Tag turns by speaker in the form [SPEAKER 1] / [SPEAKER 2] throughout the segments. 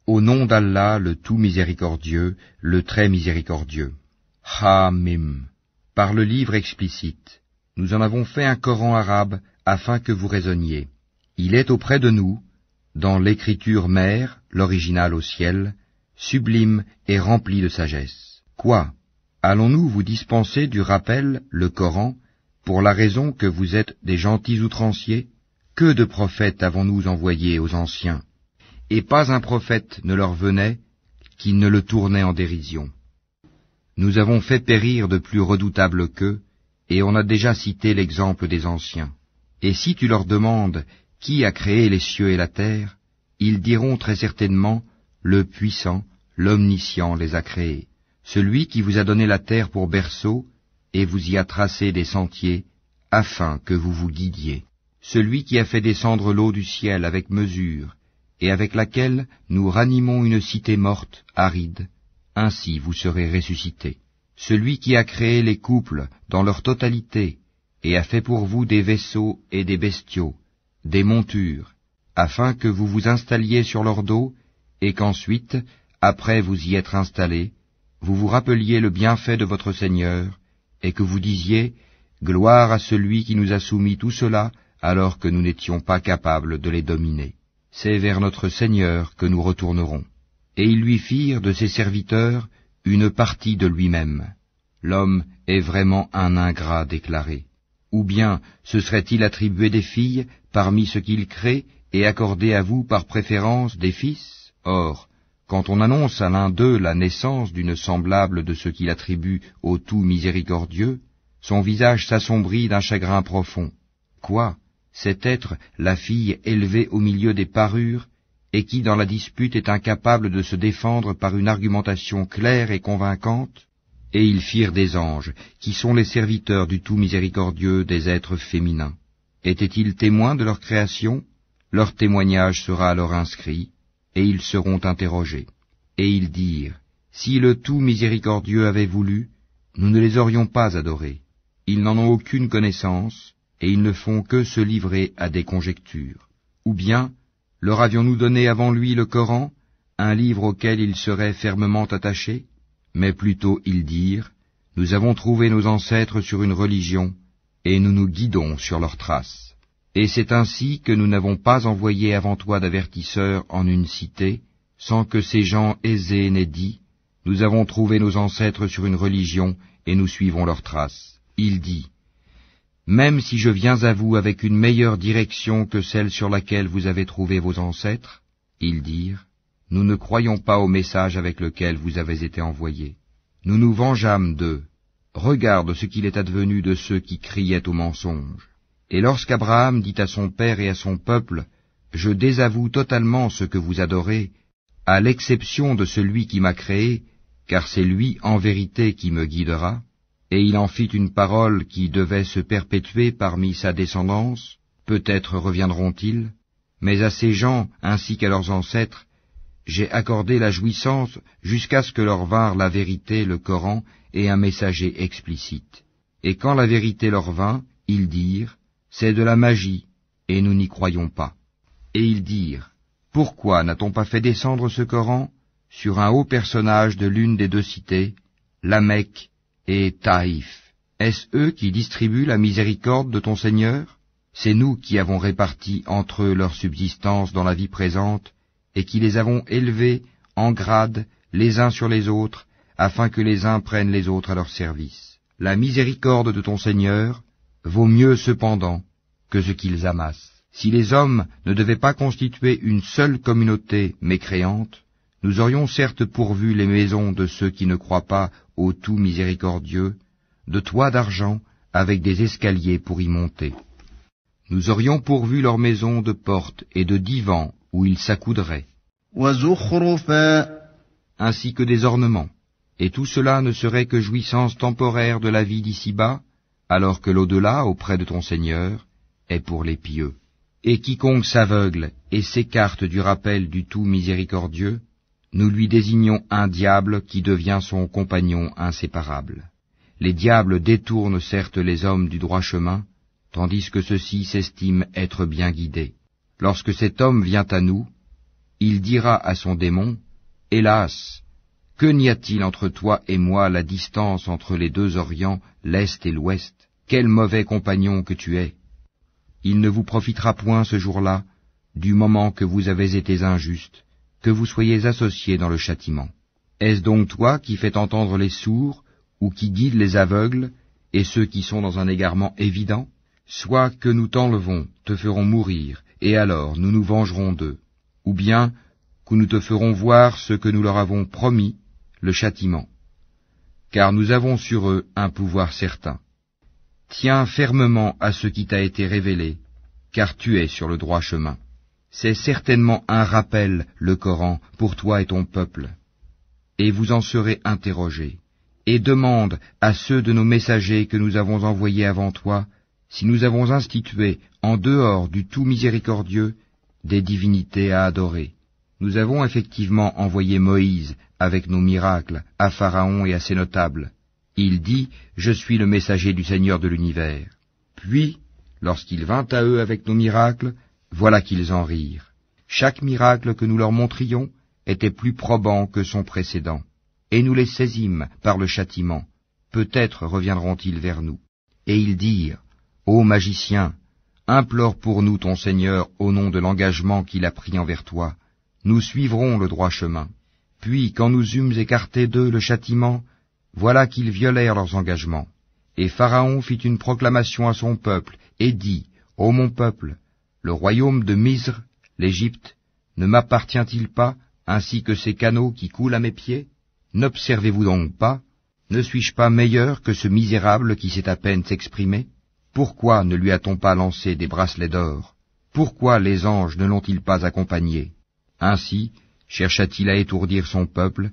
[SPEAKER 1] Au nom d'Allah, le tout miséricordieux, le très miséricordieux. Ha-Mim. Par le livre explicite, nous en avons fait un Coran arabe afin que vous raisonniez. Il est auprès de nous, dans l'écriture mère, l'original au ciel, sublime et rempli de sagesse. Quoi? Allons-nous vous dispenser du rappel, le Coran, pour la raison que vous êtes des gentils outranciers? Que de prophètes avons-nous envoyés aux anciens? Et pas un prophète ne leur venait qui ne le tournait en dérision. Nous avons fait périr de plus redoutables qu'eux, et on a déjà cité l'exemple des anciens. Et si tu leur demandes qui a créé les cieux et la terre, ils diront très certainement, le puissant, l'omniscient les a créés. Celui qui vous a donné la terre pour berceau, et vous y a tracé des sentiers, afin que vous vous guidiez. Celui qui a fait descendre l'eau du ciel avec mesure, et avec laquelle nous ranimons une cité morte, aride, ainsi vous serez ressuscités. Celui qui a créé les couples dans leur totalité, et a fait pour vous des vaisseaux et des bestiaux, des montures, afin que vous vous installiez sur leur dos, et qu'ensuite, après vous y être installés, vous vous rappeliez le bienfait de votre Seigneur, et que vous disiez, « Gloire à celui qui nous a soumis tout cela, alors que nous n'étions pas capables de les dominer. » C'est vers notre Seigneur que nous retournerons. Et ils lui firent de ses serviteurs une partie de lui-même. L'homme est vraiment un ingrat déclaré. Ou bien se serait-il attribué des filles parmi ce qu'il crée et accordé à vous par préférence des fils? Or, quand on annonce à l'un d'eux la naissance d'une semblable de ce qu'il attribue au tout miséricordieux, son visage s'assombrit d'un chagrin profond. Quoi? Cet être, la fille élevée au milieu des parures, et qui dans la dispute est incapable de se défendre par une argumentation claire et convaincante? Et ils firent des anges, qui sont les serviteurs du tout miséricordieux des êtres féminins. Étaient-ils témoins de leur création? Leur témoignage sera alors inscrit, et ils seront interrogés. Et ils dirent, si le tout miséricordieux avait voulu, nous ne les aurions pas adorés. Ils n'en ont aucune connaissance, et ils ne font que se livrer à des conjectures. Ou bien, leur avions-nous donné avant lui le Coran, un livre auquel ils seraient fermement attachés? Mais plutôt ils dirent, nous avons trouvé nos ancêtres sur une religion, et nous nous guidons sur leurs traces. Et c'est ainsi que nous n'avons pas envoyé avant toi d'avertisseurs en une cité, sans que ces gens aisés n'aient dit, nous avons trouvé nos ancêtres sur une religion, et nous suivons leurs traces. Il dit, même si je viens à vous avec une meilleure direction que celle sur laquelle vous avez trouvé vos ancêtres, ils dirent, nous ne croyons pas au message avec lequel vous avez été envoyés. Nous nous vengeâmes d'eux. Regarde ce qu'il est advenu de ceux qui criaient au mensonge. Et lorsqu'Abraham dit à son père et à son peuple, je désavoue totalement ce que vous adorez, à l'exception de celui qui m'a créé, car c'est lui en vérité qui me guidera, et il en fit une parole qui devait se perpétuer parmi sa descendance, peut-être reviendront-ils, mais à ces gens ainsi qu'à leurs ancêtres, j'ai accordé la jouissance jusqu'à ce que leur vinrent la vérité, le Coran, et un messager explicite. Et quand la vérité leur vint, ils dirent, c'est de la magie, et nous n'y croyons pas. Et ils dirent, pourquoi n'a-t-on pas fait descendre ce Coran sur un haut personnage de l'une des deux cités, la Mecque et Taïf? Est-ce eux qui distribuent la miséricorde de ton Seigneur? C'est nous qui avons réparti entre eux leur subsistance dans la vie présente, et qui les avons élevés en grade les uns sur les autres, afin que les uns prennent les autres à leur service. La miséricorde de ton Seigneur vaut mieux cependant que ce qu'ils amassent. Si les hommes ne devaient pas constituer une seule communauté mécréante, nous aurions certes pourvu les maisons de ceux qui ne croient pas au tout miséricordieux, de toits d'argent avec des escaliers pour y monter. Nous aurions pourvu leurs maisons de portes et de divans où ils s'accoudraient, ainsi que des ornements, et tout cela ne serait que jouissance temporaire de la vie d'ici-bas, alors que l'au-delà, auprès de ton Seigneur, est pour les pieux. Et quiconque s'aveugle et s'écarte du rappel du tout miséricordieux, nous lui désignons un diable qui devient son compagnon inséparable. Les diables détournent certes les hommes du droit chemin, tandis que ceux-ci s'estiment être bien guidés. Lorsque cet homme vient à nous, il dira à son démon, « Hélas, que n'y a-t-il entre toi et moi la distance entre les deux Orients, l'Est et l'Ouest? Quel mauvais compagnon que tu es! Il ne vous profitera point ce jour-là, du moment que vous avez été injustes, que vous soyez associés dans le châtiment. Est-ce donc toi qui fais entendre les sourds, ou qui guides les aveugles, et ceux qui sont dans un égarement évident? Soit que nous t'enlevons, te ferons mourir, et alors nous nous vengerons d'eux, ou bien que nous te ferons voir ce que nous leur avons promis, le châtiment. Car nous avons sur eux un pouvoir certain. Tiens fermement à ce qui t'a été révélé, car tu es sur le droit chemin. C'est certainement un rappel, le Coran, pour toi et ton peuple. Et vous en serez interrogés. Et demande à ceux de nos messagers que nous avons envoyés avant toi, si nous avons institué, en dehors du tout miséricordieux, des divinités à adorer. Nous avons effectivement envoyé Moïse avec nos miracles à Pharaon et à ses notables. Il dit, « Je suis le messager du Seigneur de l'univers. » Puis, lorsqu'il vint à eux avec nos miracles, voilà qu'ils en rirent. Chaque miracle que nous leur montrions était plus probant que son précédent. Et nous les saisîmes par le châtiment. Peut-être reviendront-ils vers nous. Et ils dirent, « Ô magicien, implore pour nous ton Seigneur au nom de l'engagement qu'il a pris envers toi. Nous suivrons le droit chemin. » Puis, quand nous eûmes écarté d'eux le châtiment, voilà qu'ils violèrent leurs engagements. Et Pharaon fit une proclamation à son peuple, et dit, « Ô mon peuple, le royaume de Misr, l'Égypte, ne m'appartient-il pas, ainsi que ces canaux qui coulent à mes pieds? N'observez-vous donc pas? Ne suis-je pas meilleur que ce misérable qui sait à peine s'exprimer? Pourquoi ne lui a-t-on pas lancé des bracelets d'or? Pourquoi les anges ne l'ont-ils pas accompagné? Ainsi chercha-t-il à étourdir son peuple,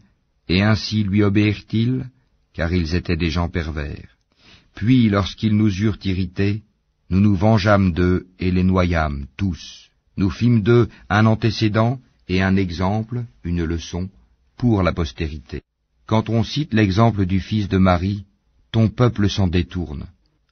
[SPEAKER 1] et ainsi lui obéirent-ils, car ils étaient des gens pervers. Puis, lorsqu'ils nous eurent irrités, nous nous vengeâmes d'eux et les noyâmes tous. Nous fîmes d'eux un antécédent et un exemple, une leçon, pour la postérité. Quand on cite l'exemple du fils de Marie, ton peuple s'en détourne,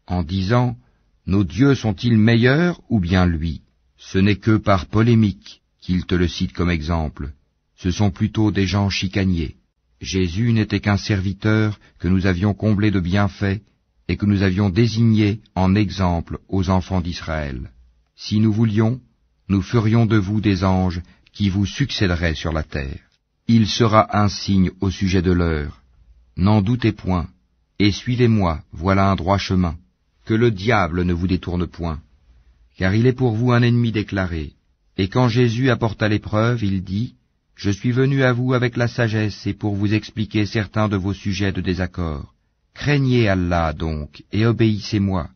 [SPEAKER 1] en disant, « Nos dieux sont-ils meilleurs ou bien lui ?» Ce n'est que par polémique qu'il te le cite comme exemple. Ce sont plutôt des gens chicaniers. Jésus n'était qu'un serviteur que nous avions comblé de bienfaits et que nous avions désigné en exemple aux enfants d'Israël. Si nous voulions, nous ferions de vous des anges qui vous succéderaient sur la terre. Il sera un signe au sujet de l'heure. N'en doutez point, et suivez-moi, voilà un droit chemin. Que le diable ne vous détourne point, car il est pour vous un ennemi déclaré. Et quand Jésus apporta l'épreuve, il dit, « Je suis venu à vous avec la sagesse et pour vous expliquer certains de vos sujets de désaccord. Craignez Allah donc, et obéissez-moi.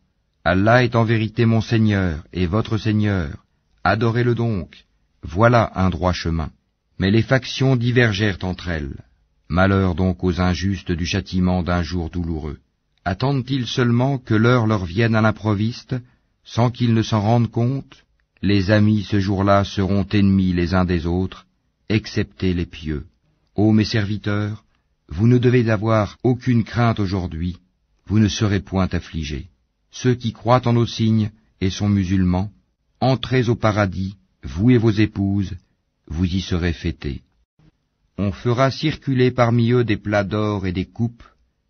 [SPEAKER 1] Allah est en vérité mon Seigneur et votre Seigneur. Adorez-le donc. Voilà un droit chemin. » Mais les factions divergèrent entre elles. Malheur donc aux injustes du châtiment d'un jour douloureux. Attendent-ils seulement que l'heure leur vienne à l'improviste, sans qu'ils ne s'en rendent compte? Les amis ce jour-là seront ennemis les uns des autres, excepté les pieux. Ô mes serviteurs, vous ne devez avoir aucune crainte aujourd'hui, vous ne serez point affligés. Ceux qui croient en nos signes et sont musulmans, entrez au paradis, vous et vos épouses, vous y serez fêtés. On fera circuler parmi eux des plats d'or et des coupes,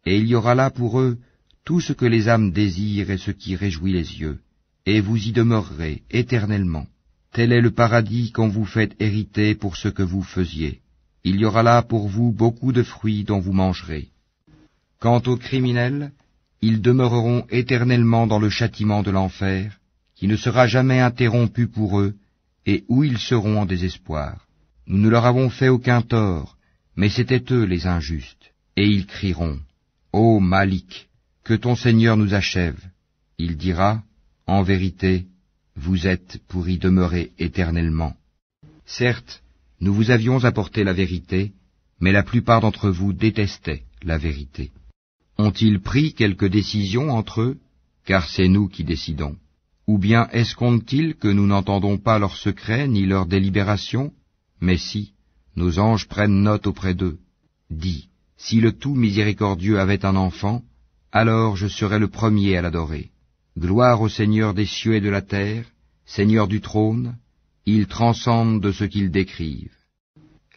[SPEAKER 1] et il y aura là pour eux tout ce que les âmes désirent et ce qui réjouit les yeux, et vous y demeurerez éternellement. Tel est le paradis qu'on vous fait hériter pour ce que vous faisiez. Il y aura là pour vous beaucoup de fruits dont vous mangerez. Quant aux criminels, ils demeureront éternellement dans le châtiment de l'enfer, qui ne sera jamais interrompu pour eux, et où ils seront en désespoir. Nous ne leur avons fait aucun tort, mais c'étaient eux les injustes, et ils crieront, « Ô Malik, que ton Seigneur nous achève. » Il dira, « En vérité, vous êtes pour y demeurer éternellement. » Certes, nous vous avions apporté la vérité, mais la plupart d'entre vous détestaient la vérité. Ont-ils pris quelque décision entre eux? Car c'est nous qui décidons. Ou bien escomptent-ils que nous n'entendons pas leurs secrets ni leurs délibérations? Mais si, nos anges prennent note auprès d'eux. Dis, si le tout miséricordieux avait un enfant, alors je serais le premier à l'adorer. Gloire au Seigneur des cieux et de la terre, Seigneur du trône, il transcende de ce qu'ils décrivent.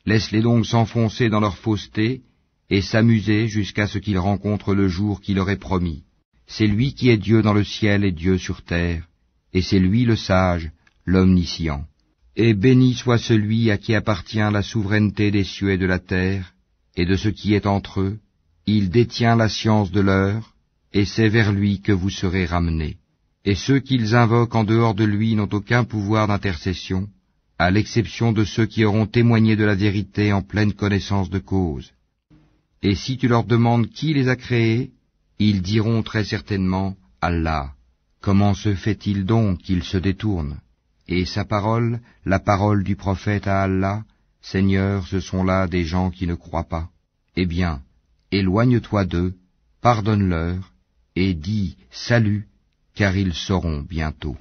[SPEAKER 1] Laisse-les donc s'enfoncer dans leur fausseté et s'amuser jusqu'à ce qu'ils rencontrent le jour qui leur est promis. C'est lui qui est Dieu dans le ciel et Dieu sur terre, et c'est lui le sage, l'omniscient. Et béni soit celui à qui appartient la souveraineté des cieux et de la terre, et de ce qui est entre eux. Il détient la science de l'heure, et c'est vers lui que vous serez ramenés. Et ceux qu'ils invoquent en dehors de lui n'ont aucun pouvoir d'intercession, à l'exception de ceux qui auront témoigné de la vérité en pleine connaissance de cause. Et si tu leur demandes qui les a créés, ils diront très certainement Allah. Comment se fait-il donc qu'ils se détournent? Et sa parole, la parole du prophète à Allah, Seigneur, ce sont là des gens qui ne croient pas. Eh bien, éloigne-toi d'eux, pardonne-leur, et dis salut, car ils sauront bientôt.